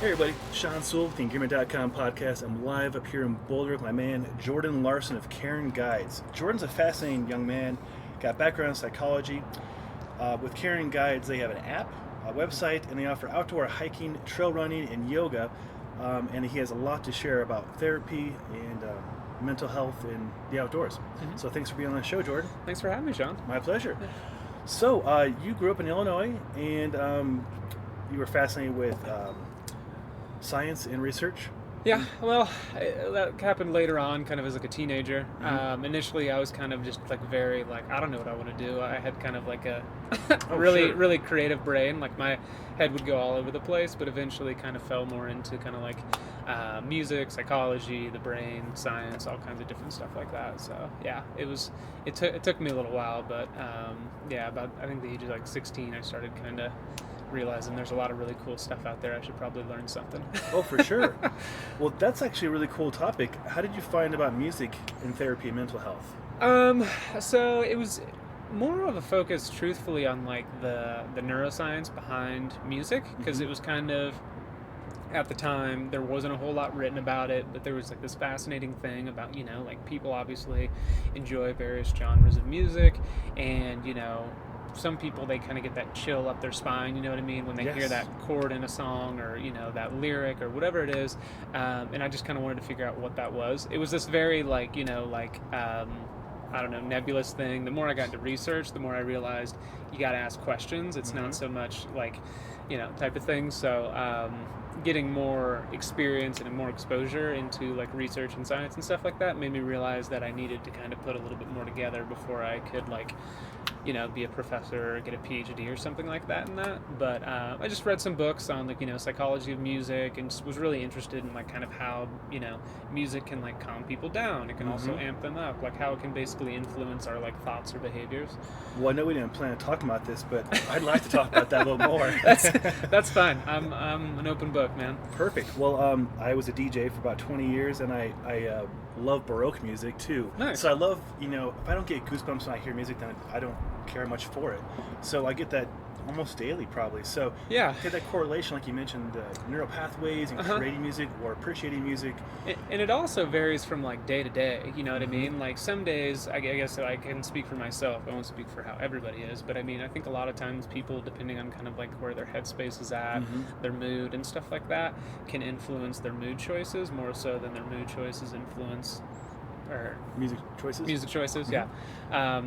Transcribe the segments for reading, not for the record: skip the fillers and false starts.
Hey everybody, Sean Sewell with the Engearment Podcast. I'm live up here in Boulder with my man Jordan Larson of Cairn Guides. Jordan's a fascinating young man, got background in psychology. With Cairn Guides, they have an app, a website, and they offer outdoor hiking, trail running, and yoga. And he has a lot to share about therapy and mental health in the outdoors. Mm-hmm. So thanks for being on the show, Jordan. Thanks for having me, Sean. My pleasure. Yeah. So you grew up in Illinois, and you were fascinated with science and research? Yeah, well, that happened later on, kind of as like a teenager. Mm-hmm. Initially, I was kind of just like very like, I don't know what I want to do. I had kind of like a really creative brain. Like my head would go all over the place, but eventually kind of fell more into kind of like music, psychology, the brain, science, all kinds of different stuff like that. So yeah, it took me a little while, but about I think the age of like 16, I started kind of realizing there's a lot of really cool stuff out there. I should probably learn something. Oh, for sure. Well, that's actually a really cool topic. How did you find about music in therapy and mental health? So it was more of a focus, truthfully, on like the neuroscience behind music, because it was kind of, at the time, there wasn't a whole lot written about it, but there was like this fascinating thing about, like people obviously enjoy various genres of music, and, some people, they kind of get that chill up their spine, you know what I mean, when they hear that chord in a song or, that lyric or whatever it is. And I just kind of wanted to figure out what that was. It was this very I don't know, nebulous thing. The more I got into research, the more I realized you got to ask questions. It's not so much like, type of thing. So getting more experience and more exposure into like research and science and stuff like that made me realize that I needed to kind of put a little bit more together before I could be a professor or get a PhD or something like that in that. But I just read some books on psychology of music, and just was really interested in like kind of how music can like calm people down. It can also amp them up, like how it can basically influence our like thoughts or behaviors. Well, I know we didn't plan on talking about this, but I'd like to talk about that a little more. That's fine. I'm an open book, man. Perfect. Well, I was a DJ for about 20 years, and I love Baroque music too. Nice. So I love, if I don't get goosebumps when I hear music, then I don't care much for it. So I get that almost daily, probably. So yeah, get that correlation, like you mentioned, the neural pathways and creating music or appreciating music. And it also varies from like day to day. You know what I mean? Like some days, I guess I can speak for myself. I won't speak for how everybody is, but I mean, I think a lot of times people, depending on kind of like where their headspace is at, their mood and stuff like that, can influence their mood choices more so than their mood choices influence or music choices. Yeah.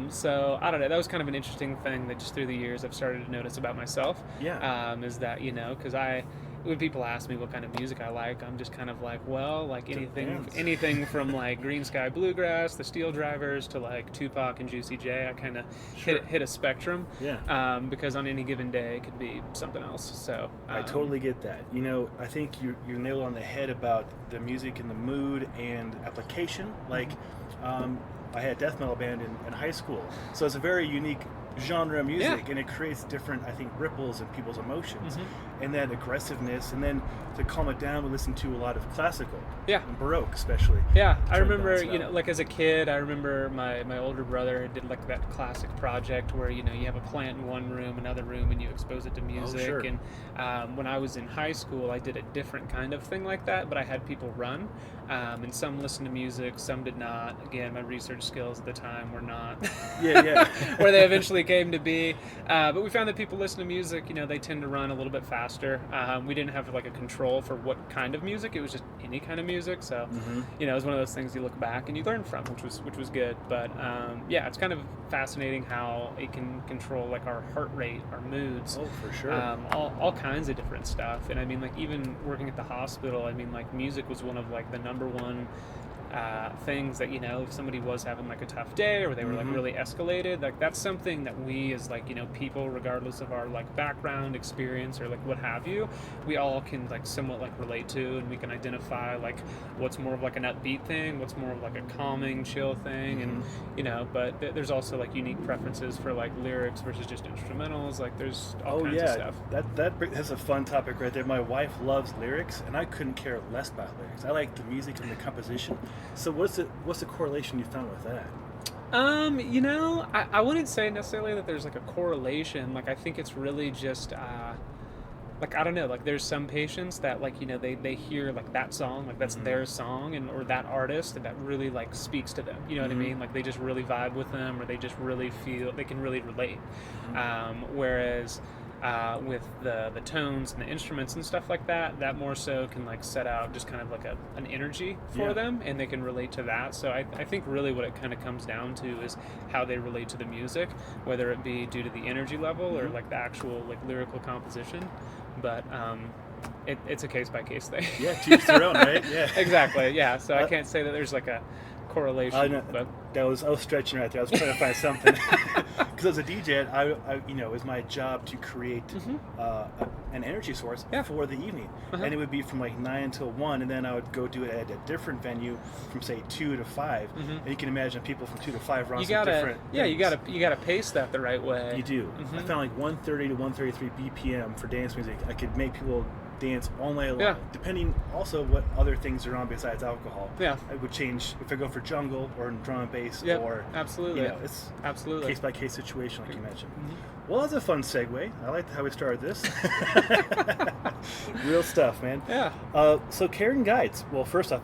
So I don't know, that was kind of an interesting thing that just through the years I've started to notice about myself. Is that because when people ask me what kind of music I like, I'm just kind of like, well, like anything from like Green Sky Bluegrass, the Steel Drivers, to like Tupac and Juicy J. I kind of hit a spectrum. Because on any given day it could be something else. So I totally get that. I think you nailed on the head about the music and the mood and application. Like I had a death metal band in high school, so it's a very unique genre of music, and it creates different, I think, ripples in people's emotions and that aggressiveness. And then to calm it down, we listen to a lot of classical, and Baroque especially. I remember, like as a kid, I remember my older brother did like that classic project where you have a plant in one room, another room, and you expose it to music. And when I was in high school, I did a different kind of thing like that, but I had people run, and some listened to music, some did not. Again, my research skills at the time were not where they eventually came to be, but we found that people listen to music, they tend to run a little bit faster. We didn't have like a control for what kind of music. It was just any kind of music. So it was one of those things you look back and you learn from, which was good. But it's kind of fascinating how it can control like our heart rate, our moods. Oh, for sure. All kinds of different stuff. And I mean, like even working at the hospital, I mean, like music was one of like the number one things that if somebody was having like a tough day or they were like really escalated, like that's something that we as like people, regardless of our like background, experience, or like what have you, we all can like somewhat like relate to, and we can identify like what's more of like an upbeat thing, what's more of like a calming, chill thing. And but there's also like unique preferences for like lyrics versus just instrumentals. Like there's all kinds of stuff. That's a fun topic right there. My wife loves lyrics, and I couldn't care less about lyrics. I like the music and the composition. So what's the correlation you found with that? I wouldn't say necessarily that there's like a correlation. Like I think it's really just like, I don't know, like there's some patients that like, you know, they hear like that song, like that's their song, and or that artist, and that really like speaks to them, you know what I mean? Like they just really vibe with them, or they just really feel, they can really relate. Whereas with the tones and the instruments and stuff like that, that more so can like set out just kind of like an energy for them, and they can relate to that. So I think really what it kind of comes down to is how they relate to the music, whether it be due to the energy level or like the actual like lyrical composition. But it's a case by case thing. Yeah, to each their own, right? Yeah. Exactly. Yeah. So I can't say that there's like a correlation. But I was stretching right there. I was trying to find something because as a DJ, I you know, it was my job to create an energy source for the evening, and it would be from like 9 until 1, and then I would go do it at a different venue from say 2 to 5, and you can imagine people from 2 to 5 run some different. Yeah, things. you gotta pace that the right way. You do. I found like 130 to 133 BPM for dance music. I could make people dance all night long, depending also what other things are on besides alcohol. Yeah, I would change if I go for jungle or drum and bass, or absolutely, you know, it's case by case situation, like you mentioned. Well, that's a fun segue. I like how we started this. Real stuff, man. Yeah. So Cairn Guides. Well, first off,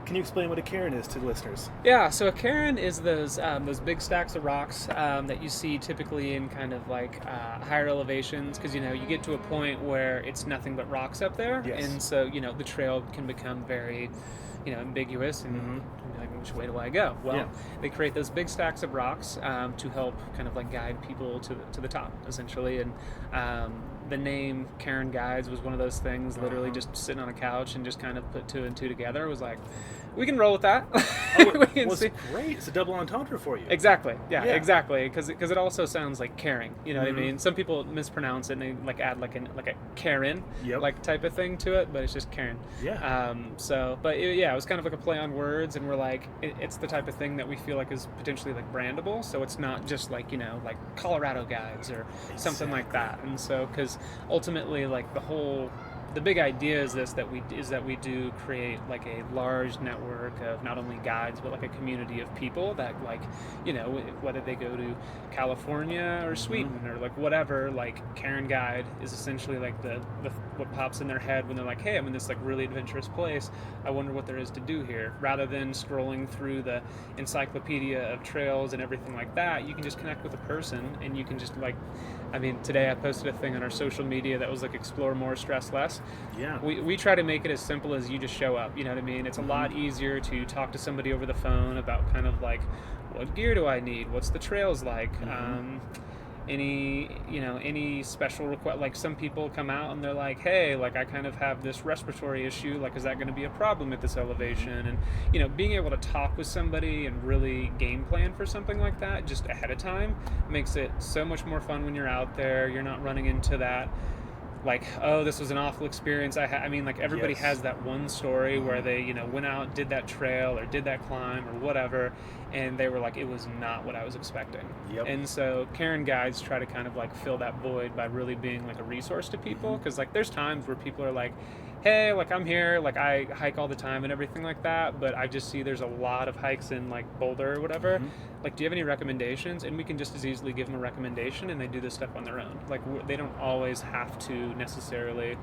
can you explain what a cairn is to the listeners? Yeah. So a cairn is those big stacks of rocks that you see typically in kind of like higher elevations, because you know you get to a point where it's nothing but rocks up there, and so you know the trail can become very, you know, ambiguous, and like, which way do I go? Well, they create those big stacks of rocks to help kind of like guide people to the top, essentially. And the name Cairn Guides was one of those things, literally just sitting on a couch and just kind of put 2 and 2 together. It was like, we can roll with that. It's great. It's a double entendre for you. Exactly. Yeah. Exactly. Because it also sounds like caring. You know what I mean? Some people mispronounce it and they like add like a Karen like type of thing to it, but it's just Cairn. Yeah. It was kind of like a play on words, and we're like, it's the type of thing that we feel like is potentially like brandable. So it's not just like, you know, like Colorado Guides or something like that. And so because ultimately like the big idea is that we do create like a large network of not only guides but like a community of people that, like, you know, whether they go to California or Sweden or like whatever, like Cairn Guide is essentially like the what pops in their head when they're like, hey, I'm in this like really adventurous place, I wonder what there is to do here. Rather than scrolling through the encyclopedia of trails and everything like that, you can just connect with a person, and you can just like, I mean, today I posted a thing on our social media that was like explore more, stress less. Yeah. We try to make it as simple as you just show up, you know what I mean? It's a lot easier to talk to somebody over the phone about kind of like, what gear do I need? What's the trails like? Any special request? Like some people come out and they're like, hey, like I kind of have this respiratory issue, like is that going to be a problem at this elevation? And you know, being able to talk with somebody and really game plan for something like that just ahead of time makes it so much more fun when you're out there. You're not running into that like, oh, this was an awful experience. I mean, like everybody has that one story where they, you know, went out, did that trail or did that climb or whatever, and they were like, it was not what I was expecting. And so Cairn Guides try to kind of like fill that void by really being like a resource to people, because like there's times where people are like, hey, like I'm here, like I hike all the time and everything like that, but I just see there's a lot of hikes in like Boulder or whatever. Like, do you have any recommendations? And we can just as easily give them a recommendation, and they do this stuff on their own. Like they don't always have to necessarily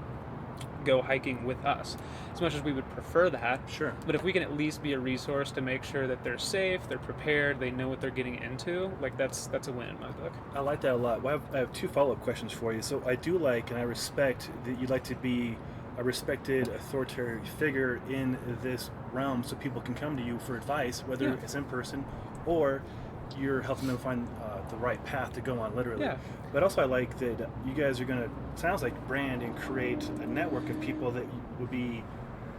go hiking with us, as much as we would prefer that. Sure. But if we can at least be a resource to make sure that they're safe, they're prepared, they know what they're getting into, like that's a win in my book. I like that a lot. Well, I have 2 follow-up questions for you. So I do like, and I respect that you'd like to be a respected authoritative figure in this realm, so people can come to you for advice, whether it's in person or you're helping them find the right path to go on, literally. But also I like that you guys are going to, sounds like, brand and create a network of people that would be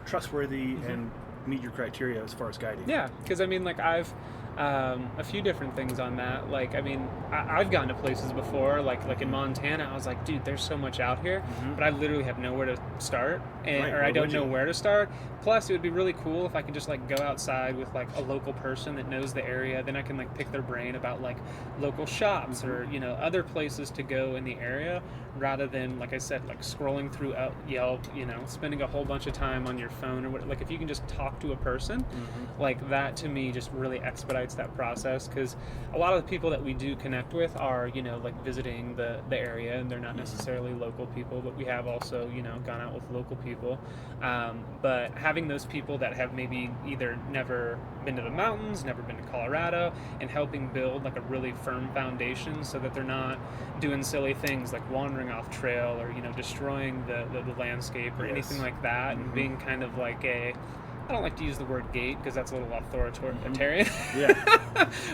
trustworthy and meet your criteria as far as guiding. Yeah, because I mean, like I've a few different things on that. Like, I mean, I've gotten to places before, like in Montana, I was like, dude, there's so much out here, but I literally have nowhere to start, or I don't know where to start. Plus, it would be really cool if I could just like go outside with like a local person that knows the area. Then I can like pick their brain about like local shops or, you know, other places to go in the area, rather than, like I said, like scrolling through Yelp, you know, spending a whole bunch of time on your phone or what. Like, if you can just talk to a person, like that to me just really expedites expedites that process, because a lot of the people that we do connect with are, you know, like visiting the area, and they're not necessarily local people, but we have also, you know, gone out with local people. But having those people that have maybe either never been to the mountains, never been to Colorado, and helping build like a really firm foundation so that they're not doing silly things like wandering off trail or, you know, destroying the landscape or anything like that, and being kind of like I don't like to use the word gate because that's a little authoritarian.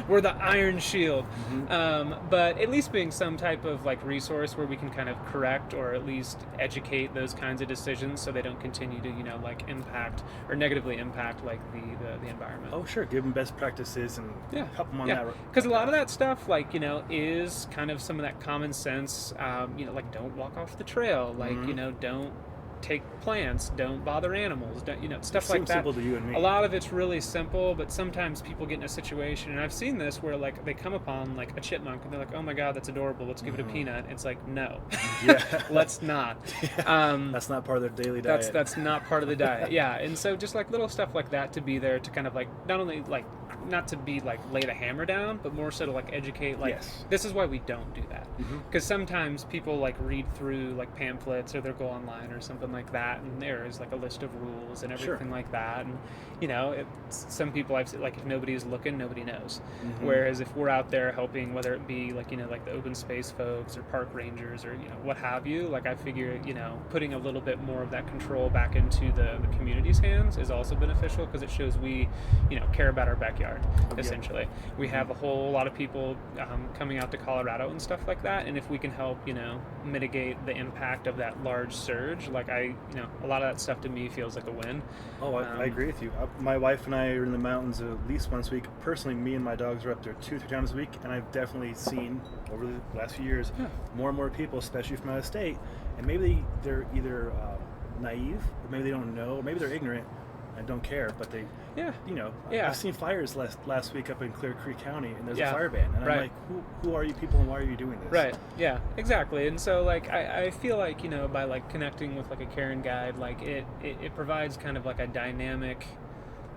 We're the iron shield. But at least being some type of like resource where we can kind of correct or at least educate those kinds of decisions so they don't continue to, you know, like impact or negatively impact like the environment. Oh, sure. Give them best practices and help them on that. Because a lot of that stuff, like, you know, is kind of some of that common sense, you know, like don't walk off the trail, like, you know, don't take plants, don't bother animals, don't, you know, stuff like that. Simple to you and me. A lot of it's really simple, but sometimes people get in a situation, and I've seen this where like they come upon like a chipmunk and they're like, oh my god, that's adorable, let's give it a peanut. It's like, no. Let's not. That's not part of their daily diet. That's not part of the diet. And so just like little stuff like that to be there to kind of like not only like not to be like lay the hammer down, but more so to like educate, like this is why we don't do that. Because sometimes people like read through like pamphlets or they'll go online or something like that, and there is like a list of rules and everything like that, and you know, some people I've seen, like if nobody is looking, nobody knows. Whereas if we're out there helping, whether it be like, you know, like the open space folks or park rangers or, you know, what have you, like I figure, you know, putting a little bit more of that control back into the community's hands is also beneficial, because it shows we, you know, care about our backyard. Essentially, we have a whole lot of people coming out to Colorado and stuff like that, and if we can help, you know, mitigate the impact of that large surge, like you know, a lot of that stuff to me feels like a win. I agree with you. My wife and I are in the mountains at least once a week. Personally, me and my dogs are up there 2-3 times a week, and I've definitely seen over the last few years more and more people, especially from out of state, and maybe they're either naive, or maybe they don't know, or maybe they're ignorant and don't care, but they, you know, I've seen fires last week up in Clear Creek County, and there's a fire ban, and I'm like, who are you people, and why are you doing this? Exactly. And so like I feel like, you know, by like connecting with like a Cairn guide, like it provides kind of like a dynamic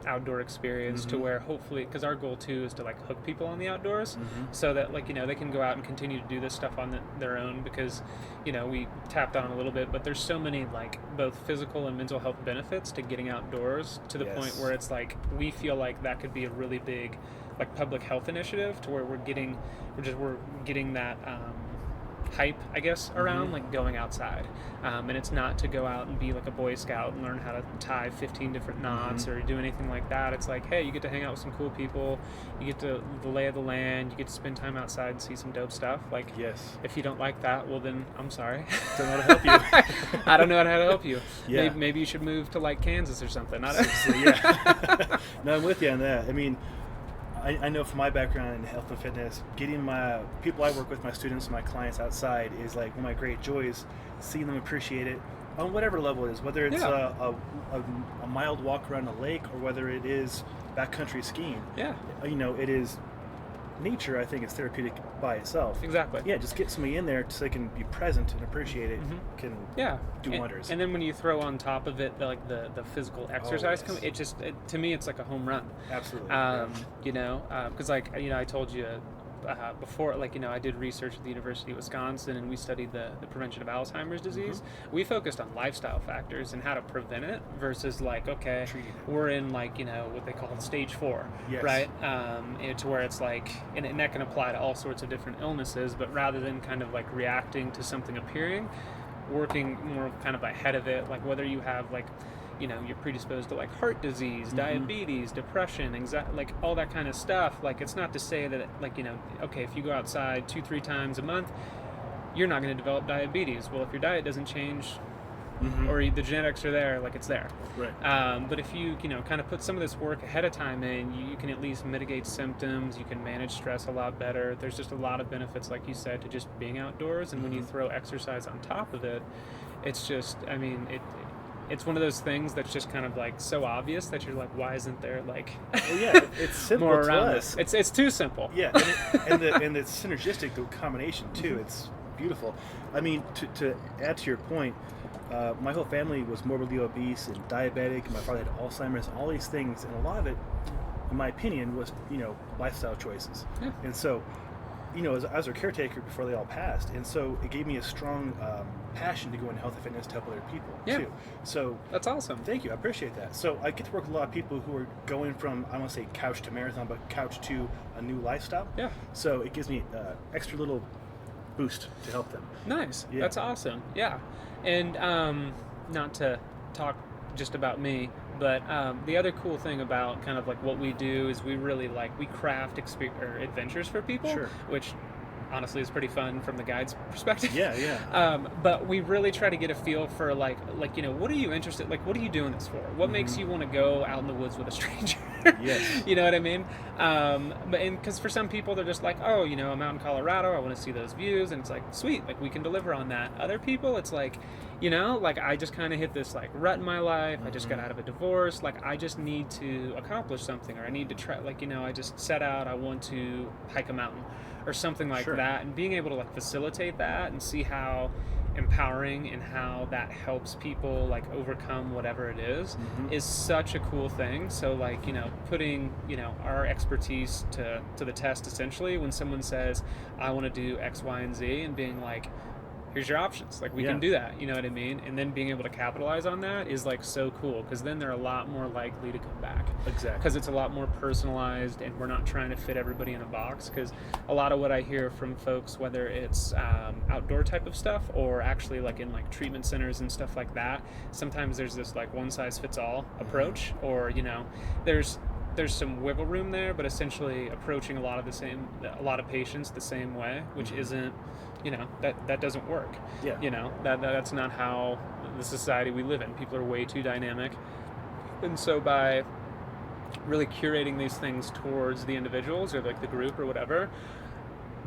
outdoor experience to where hopefully, because our goal too is to like hook people on the outdoors, so that like, you know, they can go out and continue to do this stuff on their own, because, you know, we tapped on a little bit, but there's so many like both physical and mental health benefits to getting outdoors, to the point where it's like we feel like that could be a really big like public health initiative, to where we're getting that hype, I guess, around like going outside, and it's not to go out and be like a Boy Scout and learn how to tie 15 different knots or do anything like that. It's like, hey, you get to hang out with some cool people, you get to the lay of the land, you get to spend time outside and see some dope stuff. Like, if you don't like that, well then I'm sorry. Don't know how to help you. I don't know how to help you. Maybe you should move to like Kansas or something. No, I'm with you on that. I mean, I know from my background in health and fitness, getting my people I work with, my students, my clients outside is like one of my great joys, seeing them appreciate it on whatever level it is, whether it's a mild walk around a lake or whether it is backcountry skiing. You know, it is nature. I think it's therapeutic by itself. Exactly. Just get somebody in there so they can be present and appreciate it. Can do wonders. And then when you throw on top of it the physical exercise, to me it's like a home run. Absolutely. You know, because like, you know, I told you before, like, you know, I did research at the University of Wisconsin, and we studied the prevention of Alzheimer's disease. We focused on lifestyle factors and how to prevent it versus like, okay, we're in like, you know, what they call stage 4, right? To where it's like, and that can apply to all sorts of different illnesses, but rather than kind of like reacting to something appearing, working more kind of ahead of it, like whether you have like, you know, you're predisposed to like heart disease, diabetes, depression, anxiety, like all that kind of stuff. Like, it's not to say that, like, you know, okay, if you go outside 2-3 times a month, you're not going to develop diabetes. Well, if your diet doesn't change, or the genetics are there, like it's there. But if you know, kind of put some of this work ahead of time in, you can at least mitigate symptoms, you can manage stress a lot better. There's just a lot of benefits, like you said, to just being outdoors. And when you throw exercise on top of it, it's just, I mean, it's one of those things that's just kind of like so obvious that you're like, why isn't there like it's simple more to around us. It's too simple. And it's synergistic, the combination too. It's beautiful. I mean, to add to your point, my whole family was morbidly obese and diabetic, and my father had Alzheimer's, all these things, and a lot of it in my opinion, was, lifestyle choices. Yeah. And so, I was their caretaker before they all passed, and so it gave me a strong passion to go into health and fitness to help other people too. So that's awesome. Thank you, I appreciate that. So I get to work with a lot of people who are going from, I don't want to say couch to marathon, but couch to a new lifestyle. Yeah. So it gives me extra little boost to help them. Nice. Yeah. That's awesome. Yeah. And not to talk just about me, but the other cool thing about kind of like what we do is we really we craft adventures for people, Sure. which honestly is pretty fun from the guide's perspective. Yeah. But we really try to get a feel for what are you interested, what are you doing this for? What makes you want to go out in the woods with a stranger? Yes. You know what I mean? Because for some people they're just like, oh, I'm out in Colorado, I want to see those views, and it's like, sweet, we can deliver on that. Other people, it's like, I just kind of hit this rut in my life. I just got out of a divorce. I just need to accomplish something, or I need to try, I just set out, I want to hike a mountain or something like Sure. that, and being able to facilitate that and see how empowering and how that helps people overcome whatever it is such a cool thing. So putting our expertise to the test, essentially, when someone says I want to do X, Y, and Z, and being like, here's your options, we can do that, you know what I mean? And then being able to capitalize on that is so cool, because then they're a lot more likely to come back. Exactly. Because it's a lot more personalized, and we're not trying to fit everybody in a box. Because a lot of what I hear from folks, whether it's outdoor type of stuff or actually in treatment centers and stuff like that, sometimes there's this one size fits all approach, or there's some wiggle room there, but essentially approaching a lot of patients the same way, which isn't, that doesn't work. Yeah. That's not how the society we live in. People are way too dynamic. And so by really curating these things towards the individuals or the group or whatever,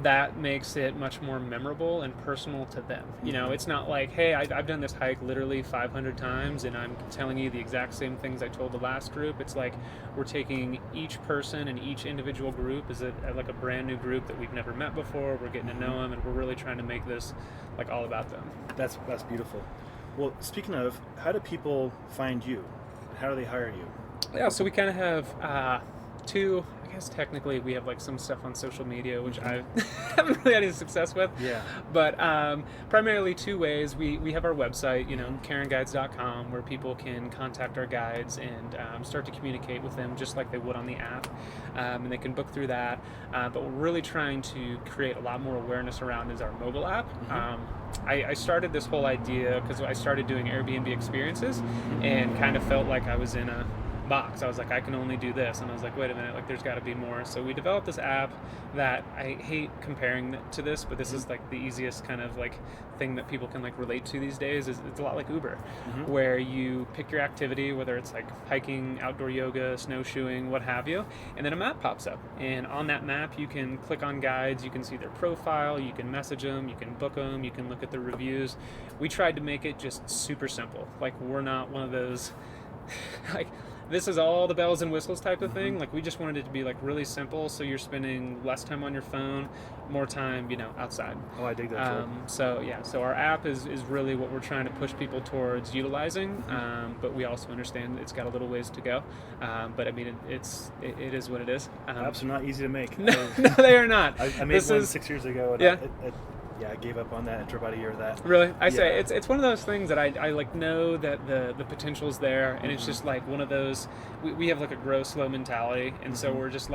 that makes it much more memorable and personal to them. It's not like, hey, I've done this hike literally 500 times and I'm telling you the exact same things I told the last group. It's like we're taking each person and each individual group as a brand new group that we've never met before. We're getting to know them, and we're really trying to make this all about them. That's beautiful. Well, speaking of, how do people find you? How do they hire you? Yeah, so we kind of have two. I guess technically we have some stuff on social media, which I haven't really had any success with. Yeah. But primarily two ways. We have our website, CairnGuides.com, where people can contact our guides and start to communicate with them just like they would on the app, and they can book through that. But we're really trying to create a lot more awareness around is our mobile app. I started this whole idea because I started doing Airbnb experiences and kind of felt like I was in a box. I was like, I can only do this, and I was like, wait a minute, there's got to be more. So we developed this app that I hate comparing to this, but this is the easiest kind of thing that people can relate to these days. Is it's a lot like Uber, where you pick your activity, whether it's hiking, outdoor yoga, snowshoeing, what have you, and then a map pops up, and on that map you can click on guides, you can see their profile, you can message them, you can book them, you can look at the reviews. We tried to make it just super simple. We're not one of those this is all the bells and whistles type of thing. We just wanted it to be really simple, so you're spending less time on your phone, more time, outside. Oh, I dig that. So our app is really what we're trying to push people towards utilizing, but we also understand it's got a little ways to go. But I mean, it is what it is. Apps are not easy to make. No, they are not. I made one 6 years ago, and Yeah. I gave up on that after about a year of that. Really? I say it's one of those things that I know that the potential's there, and it's just one of those, we have a grow slow mentality, and so we're just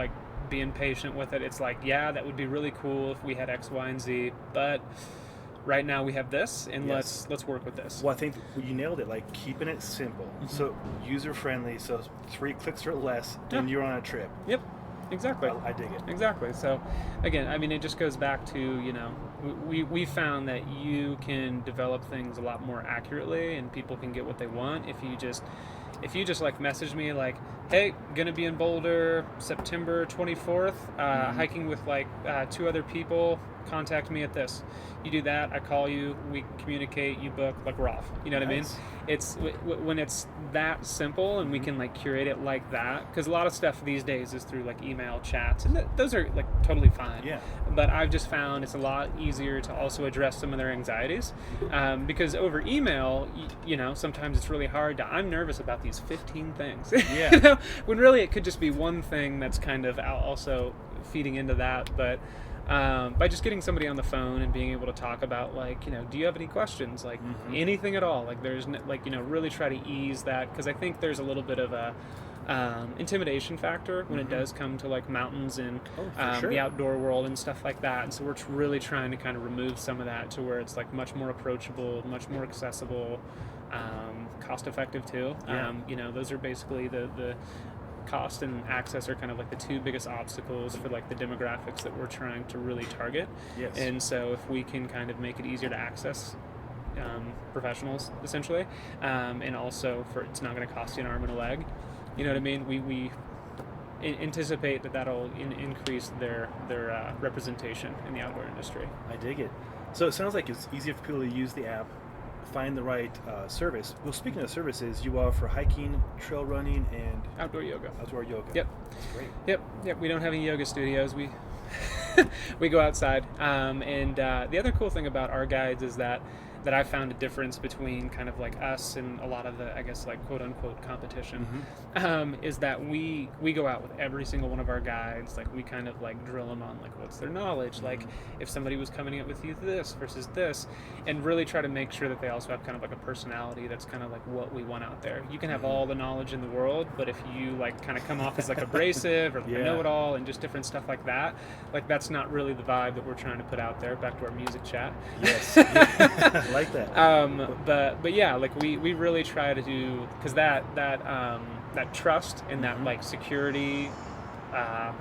being patient with it. It's that would be really cool if we had X, Y, and Z, but right now we have this, and let's work with this. Well, I think you nailed it, keeping it simple, so user friendly, so 3 clicks or less, and you're on a trip. Yep. Exactly. I dig it. Exactly. So, again, I mean, it just goes back to, we found that you can develop things a lot more accurately, and people can get what they want if you just message me hey, gonna be in Boulder September 24th, hiking with 2 other people, contact me at this. You do that, I call you, we communicate, you book, we're off. You know what I mean? It's when it's that simple, and we can curate it like that, because a lot of stuff these days is through email chats, and those are totally fine. Yeah. But I've just found it's a lot easier to also address some of their anxieties, because over email, sometimes it's really hard I'm nervous about these 15 things. Yeah. You know, when really it could just be one thing that's kind of also feeding into that. But by just getting somebody on the phone and being able to talk about, like, you know, do you have any questions, like anything at all, like there's like, you know, really try to ease that, because I think there's a little bit of a intimidation factor when it does come to like mountains and the outdoor world and stuff like that. And so we're really trying to kind of remove some of that to where it's like much more approachable, much more accessible, cost effective too. You know, those are basically the cost and access are kind of like the two biggest obstacles for like the demographics that we're trying to really target. Yes. And so if we can kind of make it easier to access professionals essentially, and also for it's not going to cost you an arm and a leg, you know what I mean, we anticipate that'll increase their representation in the outdoor industry. I dig it. So it sounds like it's easier for people to use the app, find the right service. Well, speaking of services, you offer hiking, trail running, and outdoor yoga. Yep. That's great. Yep. We don't have any yoga studios. We go outside. And the other cool thing about our guides is that I found a difference between kind of like us and a lot of the, I guess, like quote unquote competition, is that we go out with every single one of our guides. Like we kind of like drill them on like what's their knowledge, like if somebody was coming up with you this versus this, and really try to make sure that they also have kind of like a personality that's kind of like what we want out there. You can have all the knowledge in the world, but if you like kind of come off as like abrasive or know-it-all and just different stuff like that, like that's not really the vibe that we're trying to put out there. Back to our music chat. Yes. I like that. But yeah, like we really try to do, because that trust and that like security, I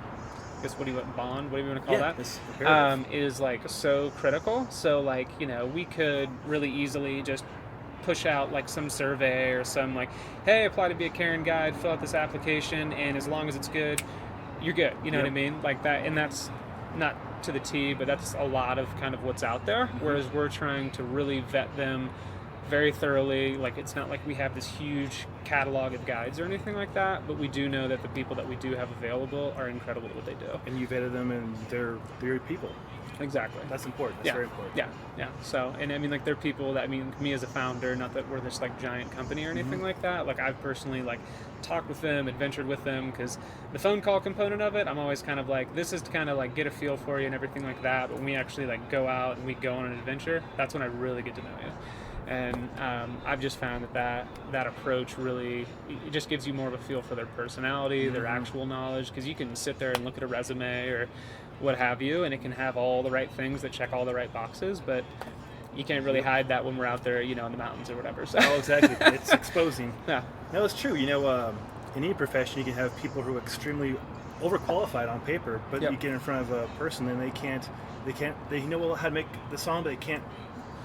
guess whatever you want to call that, is like so critical. So like, you know, we could really easily just push out like some survey or some like, hey, apply to be a Cairn guide, fill out this application, and as long as it's good, you're good. You know what I mean? Like that, and that's not to the T, but that's a lot of kind of what's out there. Whereas we're trying to really vet them very thoroughly. Like it's not like we have this huge catalog of guides or anything like that, but we do know that the people that we do have available are incredible at what they do. And you vetted them, and they're your people. Exactly. That's important. That's very important. Yeah. So, and I mean, like, they're people that, I mean, me as a founder, not that we're this like giant company or anything like that. Like, I've personally like talked with them, adventured with them, because the phone call component of it, I'm always kind of like, this is to kind of like get a feel for you and everything like that. But when we actually like go out and we go on an adventure, that's when I really get to know you. And I've just found that approach really, it just gives you more of a feel for their personality, their actual knowledge, because you can sit there and look at a resume or what have you, and it can have all the right things that check all the right boxes, but you can't really hide that when we're out there, you know, in the mountains or whatever. So. Oh, exactly. It's exposing. Yeah. No, it's true. You know, in any profession, you can have people who are extremely overqualified on paper, but you get in front of a person and they know how to make the song, but they can't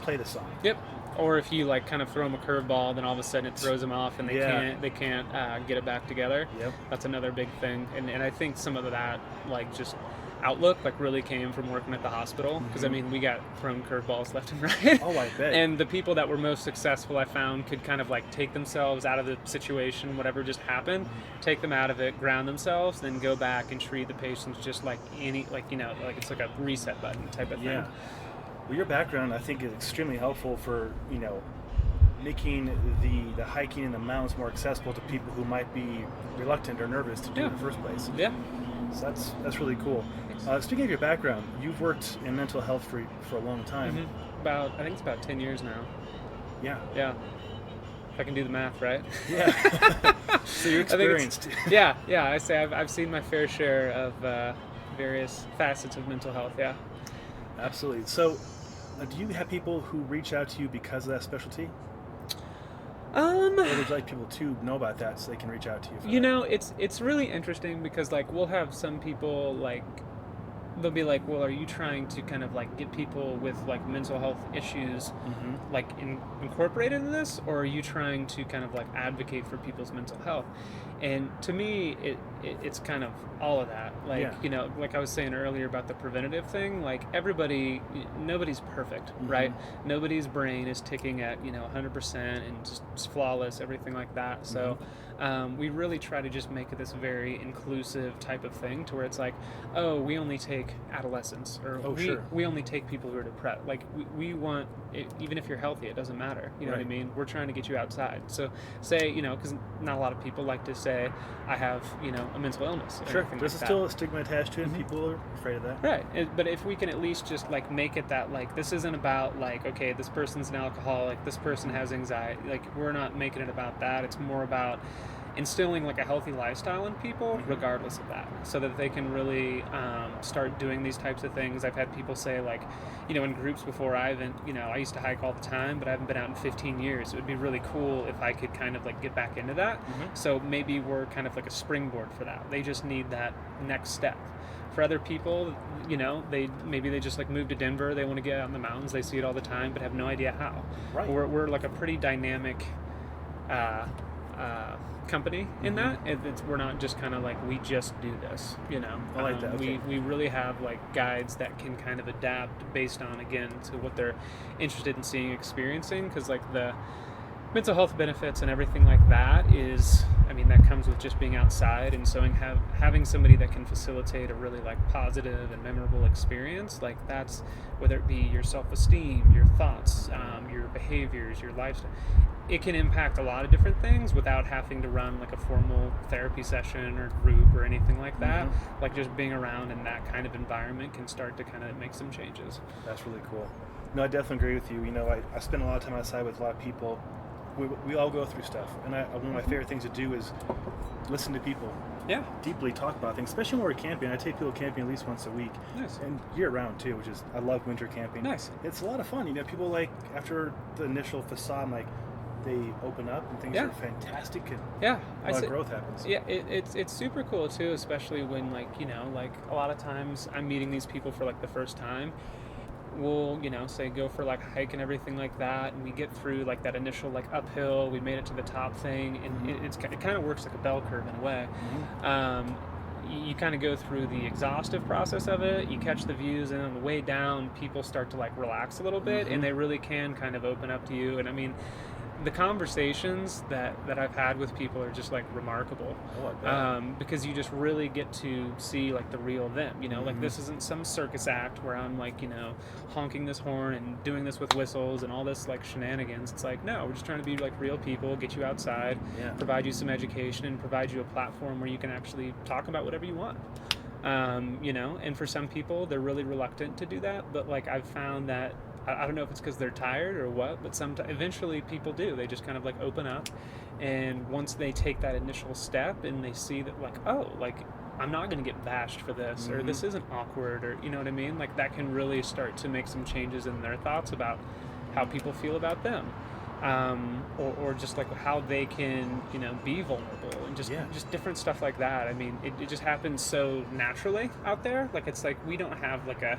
play the song. Yep. Or if you like kind of throw them a curveball, then all of a sudden it throws them off and they can't get it back together. Yep. That's another big thing. And I think some of that, like, just outlook like really came from working at the hospital, because I mean we got thrown curveballs left and right. Oh, I bet. And the people that were most successful, I found, could kind of like take themselves out of the situation, whatever just happened, take them out of it, ground themselves, then go back and treat the patients just like any, like, you know, like it's like a reset button type of thing. Well, your background, I think, is extremely helpful for, you know, making the hiking in the mountains more accessible to people who might be reluctant or nervous to do in the first place. Yeah. So that's really cool. Speaking of your background, you've worked in mental health for a long time. I think it's about 10 years now. Yeah. Yeah. If I can do the math, right? Yeah. So you're experienced. Yeah. I say I've seen my fair share of various facets of mental health. Yeah. Absolutely. So, do you have people who reach out to you because of that specialty? Or would you like people to know about that so they can reach out to you? You know, it's really interesting, because like we'll have some people like, they'll be like, well, are you trying to kind of like get people with like mental health issues like incorporated in this, or are you trying to kind of like advocate for people's mental health? And to me, it's kind of all of that. Like, you know, like I was saying earlier about the preventative thing, like nobody's perfect, right? Nobody's brain is ticking at, you know, 100% and just flawless, everything like that. So we really try to just make it this very inclusive type of thing to where it's like, oh, we only take adolescents, or we only take people who are depressed. Like we want, even if you're healthy, it doesn't matter. You know what I mean? We're trying to get you outside. So say, you know, because not a lot of people like to say, I have, you know, a mental illness. Sure, there's still a stigma attached to it, and people are afraid of that. Right, but if we can at least just like make it that like this isn't about like, okay, this person's an alcoholic, this person has anxiety. Like we're not making it about that. It's more about instilling like a healthy lifestyle in people regardless of that, so that they can really start doing these types of things. I've had people say like, you know, in groups before, I used to hike all the time, but I haven't been out in 15 years. It would be really cool if I could kind of like get back into that. So maybe we're kind of like a springboard for that. They just need that next step. For other people, you know, they just like moved to Denver, they want to get out in the mountains, they see it all the time but have no idea how. We're like a pretty dynamic company in that. We're not just kind of like, we just do this, you know. I like that. Okay. We really have like guides that can kind of adapt based on, again, to what they're interested in seeing, experiencing, because like the mental health benefits and everything like that is, I mean, that comes with just being outside, and so having somebody that can facilitate a really like positive and memorable experience, like that's, whether it be your self-esteem, your thoughts, your behaviors, your lifestyle, it can impact a lot of different things without having to run like a formal therapy session or group or anything like that. Like just being around in that kind of environment can start to kind of make some changes. That's really cool. No, I definitely agree with you. You know, I spend a lot of time outside with a lot of people. We all go through stuff, and one of my favorite things to do is listen to people deeply talk about things, especially when we're camping. I take people camping at least once a week. Nice. And year round too, which is, I love winter camping. Nice. It's a lot of fun. You know, people like, after the initial facade, like, they open up and things are fantastic, and a lot of growth happens. Yeah, it's super cool too, especially when, like, you know, like a lot of times I'm meeting these people for like the first time. We'll, you know, say go for like a hike and everything like that, and we get through like that initial like uphill, we made it to the top thing, and it kind of works like a bell curve in a way. You kind of go through the exhaustive process of it, you catch the views, and on the way down people start to like relax a little bit, and they really can kind of open up to you. And I mean, the conversations that I've had with people are just like remarkable. Because you just really get to see like the real them, you know. Like this isn't some circus act where I'm like, you know, honking this horn and doing this with whistles and all this like shenanigans. It's like, no, we're just trying to be like real people, get you outside, provide you some education, and provide you a platform where you can actually talk about whatever you want. You know, and for some people they're really reluctant to do that, but like I've found that, I don't know if it's because they're tired or what, but eventually people do. They just kind of like open up, and once they take that initial step and they see that like, oh, like I'm not going to get bashed for this, or this isn't awkward, or you know what I mean? Like that can really start to make some changes in their thoughts about how people feel about them. Or just like how they can, you know, be vulnerable, and just different stuff like that. I mean, it just happens so naturally out there. Like it's like we don't have like a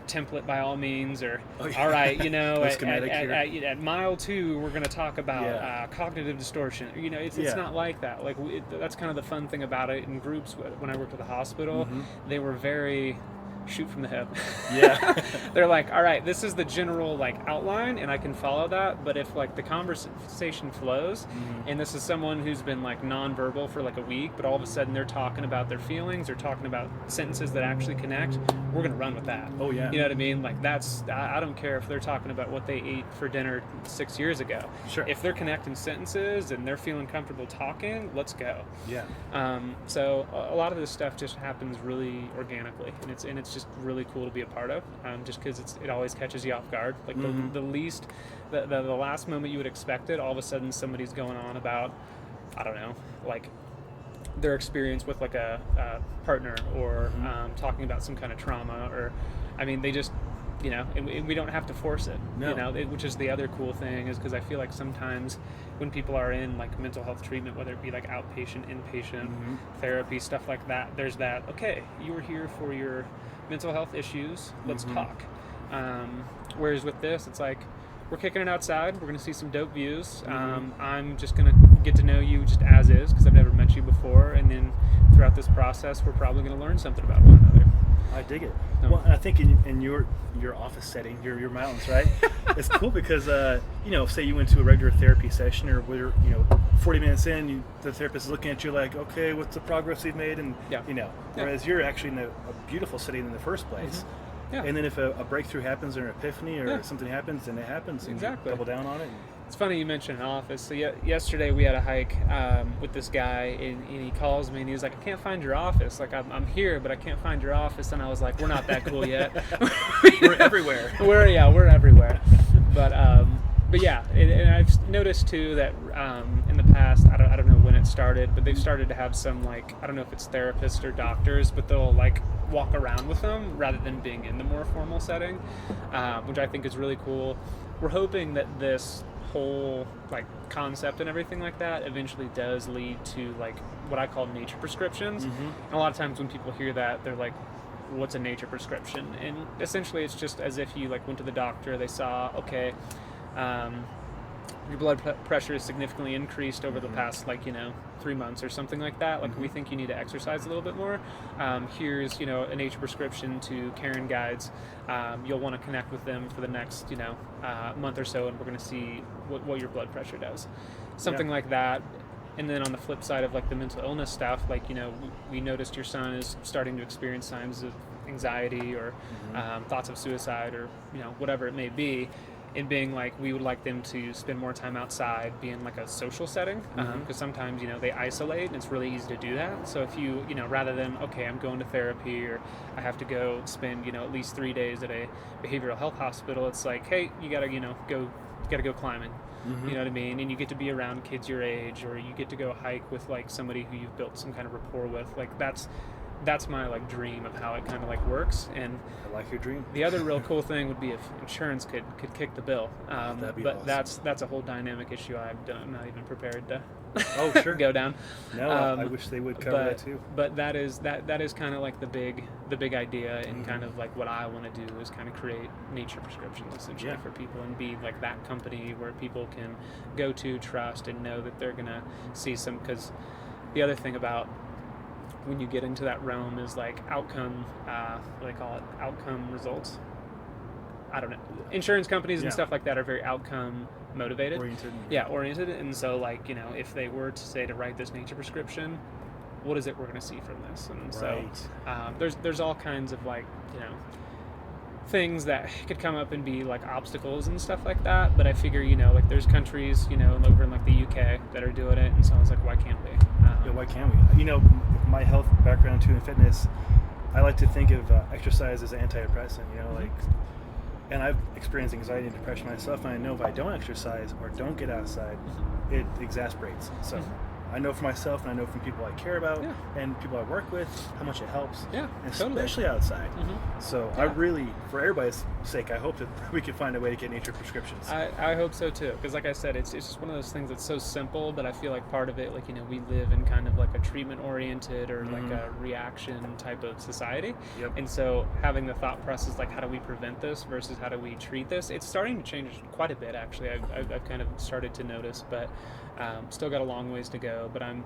template by all means, or all right, you know, at mile 2 we're going to talk about cognitive distortion. You know, it's not like that. Like that's kind of the fun thing about it. In groups, when I worked at the hospital, they were very shoot from the hip. They're like, all right, this is the general like outline, and I can follow that, but if like the conversation flows, and this is someone who's been like nonverbal for like a week, but all of a sudden they're talking about their feelings or talking about sentences that actually connect, we're gonna run with that. You know what I mean? Like that's, I don't care if they're talking about what they ate for dinner 6 years ago. If they're connecting sentences and they're feeling comfortable talking, let's go. So a lot of this stuff just happens really organically, and it's just really cool to be a part of, just because it always catches you off guard. Like the last moment you would expect it, all of a sudden somebody's going on about, I don't know, like their experience with like a partner, or talking about some kind of trauma, or I mean, they just, you know, and we don't have to force it, you know, which is the other cool thing, is because I feel like sometimes when people are in like mental health treatment, whether it be like outpatient, inpatient therapy, stuff like that, there's that, okay, you were here for your mental health issues, let's talk. Whereas with this, it's like, we're kicking it outside, we're going to see some dope views, I'm just going to get to know you just as is, because I've never met you before, and then throughout this process, we're probably going to learn something about one another. I dig it. Well, and I think in your office setting, your mountains, right? It's cool because say you went to a regular therapy session, or where 40 minutes in, the therapist is looking at you like, okay, what's the progress we've made, and whereas you're actually in a beautiful setting in the first place. Mm-hmm. Yeah. And then if a breakthrough happens or an epiphany or something happens, then it happens. And exactly. You double down on it. It's funny you mentioned an office. So yesterday we had a hike with this guy, and he calls me and he was like, I can't find your office. Like, I'm here, but I can't find your office. And I was like, we're not that cool yet. We're everywhere. We're everywhere. But yeah, and I've noticed too that in the past, I don't know when it started, but they've started to have some, like, I don't know if it's therapists or doctors, but they'll like walk around with them rather than being in the more formal setting, which I think is really cool. We're hoping that this whole like concept and everything like that eventually does lead to like what I call nature prescriptions. Mm-hmm. And a lot of times when people hear that, they're like, what's a nature prescription? And essentially it's just as if you like went to the doctor, they saw, okay, your blood pressure is significantly increased over the past 3 months or something like that. Like, we think you need to exercise a little bit more. Here's a nature prescription to Cairn Guides. You'll want to connect with them for the next month or so, and we're going to see what your blood pressure does, something like that. And then on the flip side of like the mental illness stuff, like we noticed your son is starting to experience signs of anxiety or thoughts of suicide or whatever it may be. And being like, we would like them to spend more time outside, be in like a social setting, because sometimes they isolate, and it's really easy to do that. So if you rather than, okay, I'm going to therapy, or I have to go spend at least 3 days at a behavioral health hospital, it's like, hey, you gotta go climbing. You know what I mean? And you get to be around kids your age, or you get to go hike with like somebody who you've built some kind of rapport with. Like that's my like dream of how it kind of like works. And I like your dream. The other real cool thing would be if insurance could kick the bill. That'd be but awesome. That's a whole dynamic issue I'm not even prepared to go down. No, I wish they would cover that too. But that is kind of like the big idea, and kind of like what I want to do is kind of create nature prescriptions essentially for people, and be like that company where people can go to, trust, and know that they're gonna see some. Because the other thing about when you get into that realm is like outcome, what do they call it? Outcome results. I don't know. Insurance companies and stuff like that are very outcome motivated. Oriented. And so like, if they were to say to write this nature prescription, what is it we're going to see from this? And so there's all kinds of like, things that could come up and be like obstacles and stuff like that. But I figure, like there's countries, over in like the UK that are doing it. And so I was like, why can't we? Why can't we? My health background too in fitness, I like to think of exercise as an antidepressant, and I've experienced anxiety and depression myself, and I know if I don't exercise or don't get outside, it exasperates. So I know for myself, and I know from people I care about and people I work with, how much it helps, especially outside. So I really, for everybody's sake, I hope that we can find a way to get nature prescriptions. I hope so too, because like I said, it's just one of those things that's so simple, but I feel like part of it, like, we live in kind of like a treatment-oriented or like a reaction type of society. And so having the thought process, like, how do we prevent this versus how do we treat this? It's starting to change quite a bit, actually. I've kind of started to notice, but still got a long ways to go. But I'm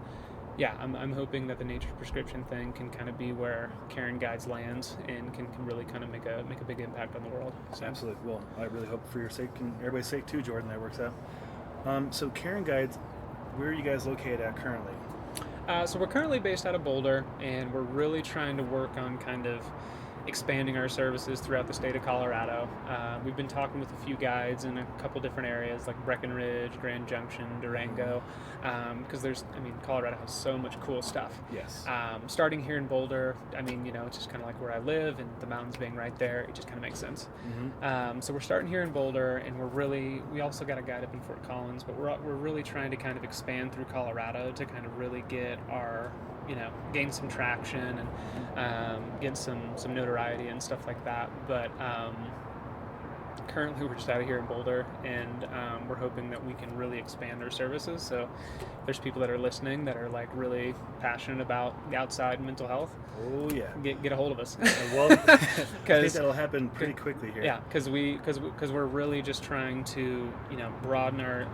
hoping that the nature prescription thing can kind of be where Cairn Guides lands and can really kind of make a big impact on the world. So. Absolutely. Well, I really hope for your sake and everybody's sake too, Jordan, that works out. So Cairn Guides, where are you guys located at currently? So we're currently based out of Boulder, and we're really trying to work on kind of expanding our services throughout the state of Colorado. We've been talking with a few guides in a couple different areas like Breckenridge, Grand Junction, Durango, because Colorado has so much cool stuff. Yes. Starting here in Boulder, it's just kind of like where I live, and the mountains being right there, it just kind of makes sense. So we're starting here in Boulder, and we also got a guide up in Fort Collins, but we're really trying to kind of expand through Colorado to kind of really get our gain some traction and get some notoriety and stuff like that. But currently we're just out of here in Boulder, and we're hoping that we can really expand our services. So if there's people that are listening that are like really passionate about the outside mental health, get a hold of us. Well, I think that'll happen pretty quickly here. Yeah, because we're really just trying to broaden our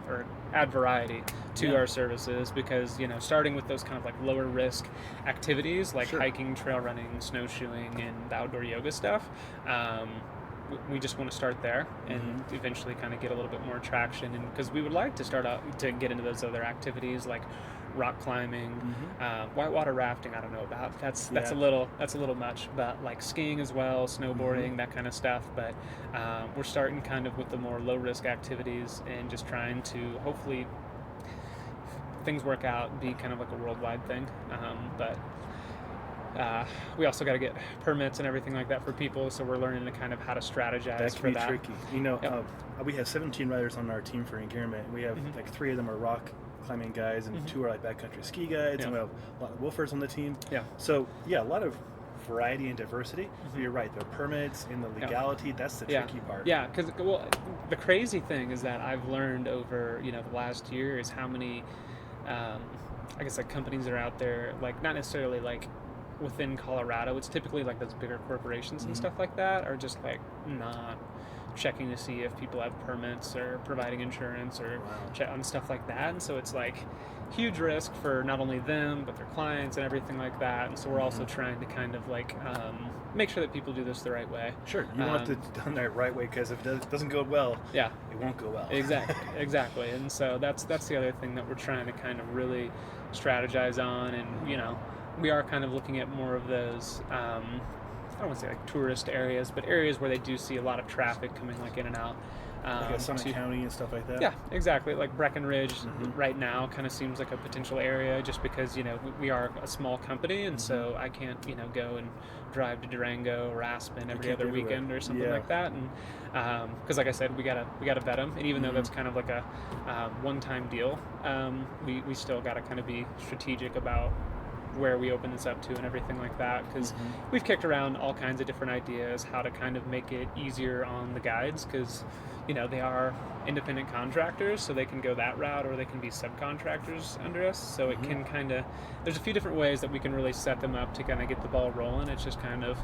or add variety to Yeah. our services, because starting with those kind of like lower risk activities like Sure. hiking, trail running, snowshoeing, and the outdoor yoga stuff. We just want to start there and eventually kind of get a little bit more traction, and because we would like to start out to get into those other activities like rock climbing, whitewater rafting. I don't know about that's a little much, but like skiing as well, snowboarding, that kind of stuff. But we're starting kind of with the more low risk activities and just trying to hopefully things work out, be kind of like a worldwide thing. But we also got to get permits and everything like that for people, so we're learning to kind of how to strategize That for can be that. tricky. We have 17 riders on our team for Engearment. We have like 3 of them are rock climbing guides, and 2 are like backcountry ski guides, and we have a lot of woofers on the team. So a lot of variety and diversity. You're right, the permits and the legality, that's the tricky part. Yeah, because the crazy thing is that I've learned over the last year is how many I guess like companies are out there, like not necessarily like within Colorado. It's typically like those bigger corporations and stuff like that are just like not checking to see if people have permits or providing insurance or check on stuff like that. And so it's like huge risk for not only them but their clients and everything like that. And so we're also trying to kind of like make sure that people do this the right way. Sure, you want it done the right way, because if it doesn't go well, it won't go well. Exactly. And so that's the other thing that we're trying to kind of really strategize on. And we are kind of looking at more of those I don't want to say like tourist areas, but areas where they do see a lot of traffic coming like in and out. Like Summit County and stuff like that? Yeah, exactly. Like Breckenridge right now kind of seems like a potential area, just because, we are a small company, and so I can't, go and drive to Durango or Aspen every other weekend or something like that. And because like I said, we gotta vet them, and even though that's kind of like a one-time deal, we still gotta kind of be strategic about where we open this up to and everything like that, because we've kicked around all kinds of different ideas how to kind of make it easier on the guides, because they are independent contractors, so they can go that route, or they can be subcontractors under us. So it can kind of, there's a few different ways that we can really set them up to kind of get the ball rolling. It's just kind of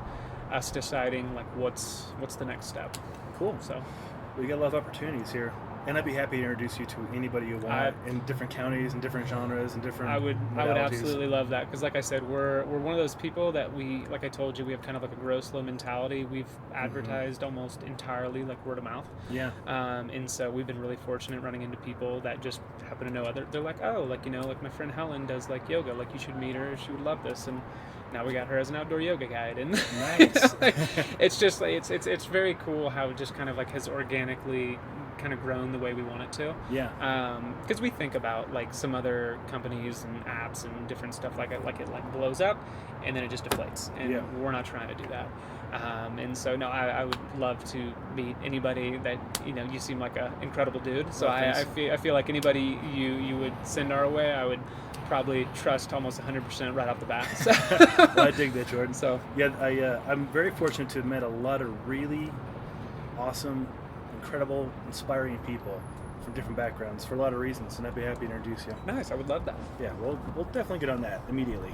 us deciding like what's the next step. Cool. So we got a lot of opportunities here. And I'd be happy to introduce you to anybody you want in different counties and different genres and different I would modalities. absolutely love that, because like I said, we're one of those people that like I told you, we have kind of like a grow slow mentality. We've advertised almost entirely like word of mouth. Yeah. And so we've been really fortunate running into people that just happen to know they're like, oh, like like my friend Helen does like yoga, like you should meet her, she would love this. And now we got her as an outdoor yoga guide, and nice. It's just like it's very cool how it just kind of like has organically kind of grown the way we want it to. Yeah. Because we think about like some other companies and apps and different stuff like it blows up and then it just deflates, and we're not trying to do that. And so no, I would love to meet anybody that you seem like an incredible dude. So I feel like anybody you would send our way, I would probably trust almost 100% right off the bat. So. Well, I dig that, Jordan. So I'm very fortunate to have met a lot of really awesome, incredible, inspiring people from different backgrounds for a lot of reasons, and I'd be happy to introduce you. Nice, I would love that. Yeah, we'll definitely get on that immediately.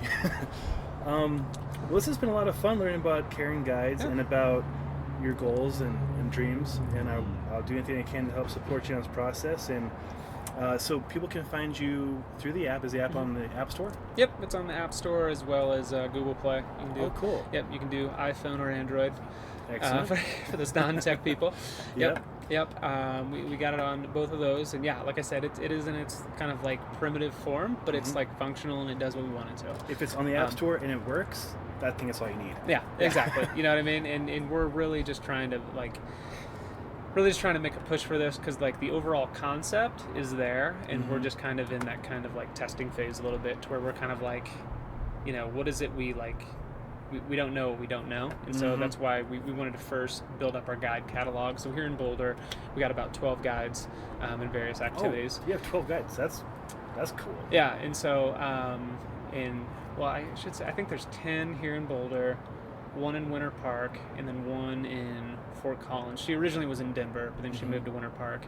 Well, this has been a lot of fun learning about Cairn Guides and about your goals and dreams, and I'll do anything I can to help support you on this process. And so people can find you through the app. Is the app on the App Store? Yep, it's on the App Store as well as Google Play. You can do, cool. Yep, you can do iPhone or Android. Excellent. For those non-tech people. Yep. We got it on both of those, and yeah, like I said, it is in its kind of like primitive form, but it's like functional and it does what we want it to. If it's on the App Store and it works, I think that's all you need. Yeah, exactly. You know what I mean? And we're really just trying to make a push for this, because like the overall concept is there, and we're just kind of in that kind of like testing phase a little bit, to where we're kind of like, what is it we like. We don't know what we don't know, and so that's why we wanted to first build up our guide catalog. So here in Boulder, we got about 12 guides in various activities. You have 12 guides. That's cool. Yeah, and so I should say I think there's 10 here in Boulder, 1 in Winter Park, and then 1 in Fort Collins. She originally was in Denver, but then she moved to Winter Park.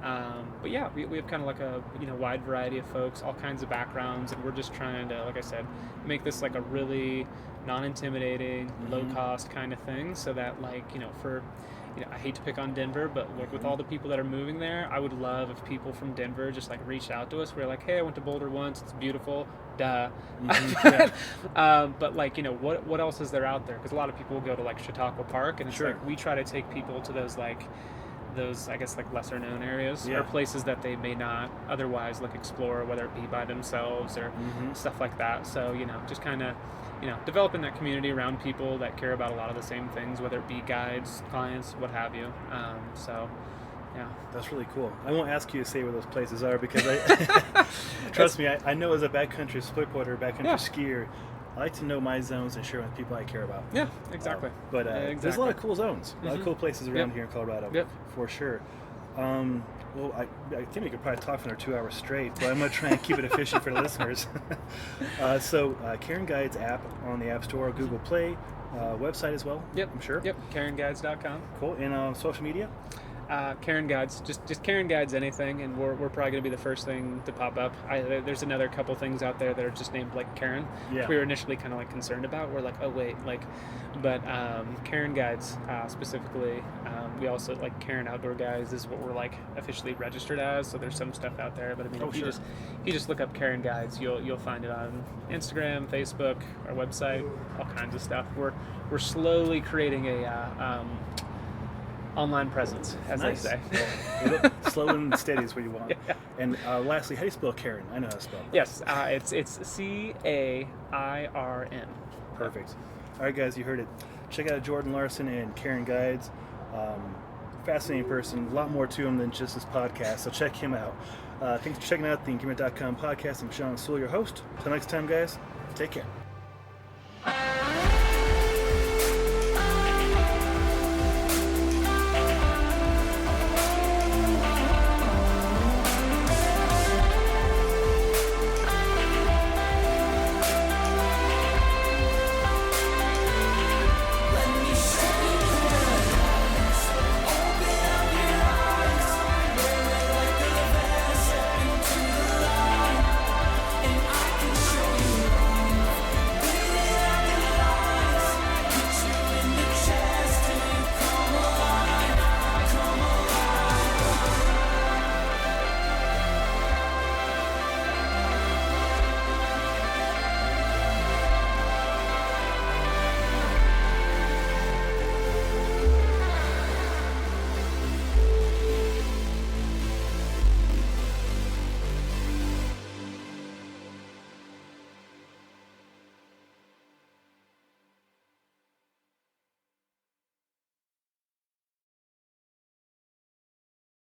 But yeah, we have kind of like a wide variety of folks, all kinds of backgrounds, and we're just trying to, like I said, make this like a really non-intimidating, low-cost kind of thing, so that like for I hate to pick on Denver, but like with all the people that are moving there, I would love if people from Denver just like reached out to us. We're like, hey, I went to Boulder once. It's beautiful. Duh. But like, what else is there out there? Because a lot of people will go to like Chautauqua Park, and it's like we try to take people to those I guess like lesser known areas or places that they may not otherwise like explore, whether it be by themselves or stuff like that. So just kind of developing that community around people that care about a lot of the same things, whether it be guides, clients, what have you. Yeah, that's really cool. I won't ask you to say where those places are because trust me, I know as a backcountry splitboarder, backcountry skier, I like to know my zones and share with people I care about. Yeah, exactly. But there's a lot of cool zones, a lot of cool places around here in Colorado, for sure. Well, I think we could probably talk for another 2 hours straight, but I'm going to try and keep it efficient for the listeners. So, Cairn Guides app on the App Store, Google Play, website as well, I'm sure. Yep, CairnGuides.com. Cool. And social media? Cairn Guides, just Cairn Guides anything, and we're probably going to be the first thing to pop up. There's another couple things out there that are just named like Cairn. Yeah. We were initially kind of like concerned about. We're like, oh wait, but Cairn Guides specifically. We also like Cairn Outdoor Guides is what we're like officially registered as. So there's some stuff out there, but I mean, if you just look up Cairn Guides, you'll find it on Instagram, Facebook, our website, all kinds of stuff. We're slowly creating a online presence, as they say. Slow and steady is what you want. Yeah. And lastly, how do you spell Cairn? I know how to spell. Yes, it's Cairn. Perfect. All right, guys, you heard it. Check out Jordan Larson and Cairn Guides. Fascinating person. A lot more to him than just this podcast, so check him out. Thanks for checking out the Engearment.com podcast. I'm Sean Sewell, your host. Until next time, guys, take care.